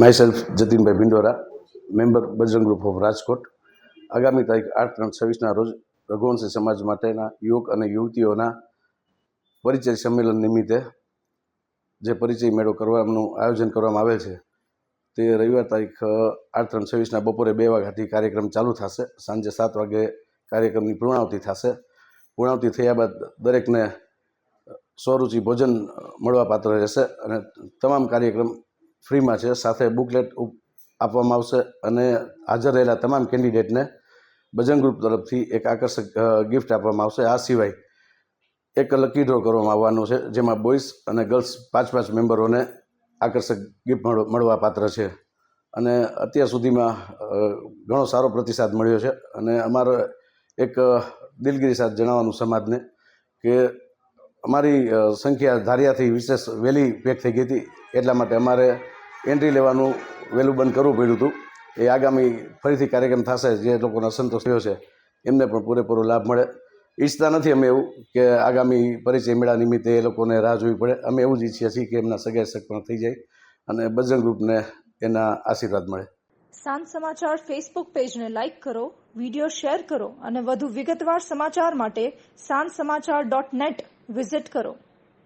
Myself Jatinbhai Bhindora, member Bajrang group of Rajkot. આગામી તારીખ 8/3/26ના રોજ રઘુવંશી સમાજ માટેના યુવક અને યુવતીઓના પરિચય સંમેલન નિમિત્તે જે પરિચય મેળો કરવાનું આયોજન કરવામાં આવેલ છે તે રવિવાર તારીખ 8/3/26ના બપોરે 2 વાગ્યાથી કાર્યક્રમ ચાલુ થશે. સાંજે 7 વાગે કાર્યક્રમની પૂર્ણાહુતિ થશે. પૂર્ણાહુતિ થયા બાદ દરેકને સ્વરૂચિ ભોજન મળવા પાત્ર રહેશે અને તમામ કાર્યક્રમ ફ્રીમાં છે. સાથે બુકલેટ આપવામાં આવશે અને હાજર રહેલા તમામ કેન્ડિડેટને બજરંગ ગ્રુપ તરફથી એક આકર્ષક ગિફ્ટ આપવામાં આવશે. આ સિવાય એક લકી ડ્રો કરવામાં આવવાનો છે, જેમાં બોયઝ અને ગર્લ્સ 5 મેમ્બરોને આકર્ષક ગિફ્ટ મળવા પાત્ર છે. અને અત્યાર સુધીમાં ઘણો સારો પ્રતિસાદ મળ્યો છે અને અમારો એક દિલગીરી સાથે જણાવવાનું સમાજને કે અમારી સંખ્યા ધાર્યાથી વિશેષ વહેલી પેક થઈ ગઈ હતી, એટલા માટે અમારે એન્ટ્રી લેવાનું વહેલું બંધ કરવું પડ્યું હતું. એ આગામી ફરીથી કાર્યક્રમ થશે, જે લોકોને અસંતોષ થયો છે એમને પણ પૂરેપૂરો લાભ મળે. ઈચ્છતા નથી અમે એવું કે આગામી પરિચય મેળા નિમિત્તે એ લોકોને રાહ જોવી પડે. અમે એવું જ ઈચ્છીએ છીએ કે એમના સગાઈ સગપણ થઈ જાય અને બજરંગ ગ્રુપને એના આશીર્વાદ મળે. સાંજ સમાચાર ફેસબુક પેજને લાઇક કરો, વિડીયો શેર કરો અને વધુ વિગતવાર સમાચાર માટે sanssamachar.net વિઝિટ કરો.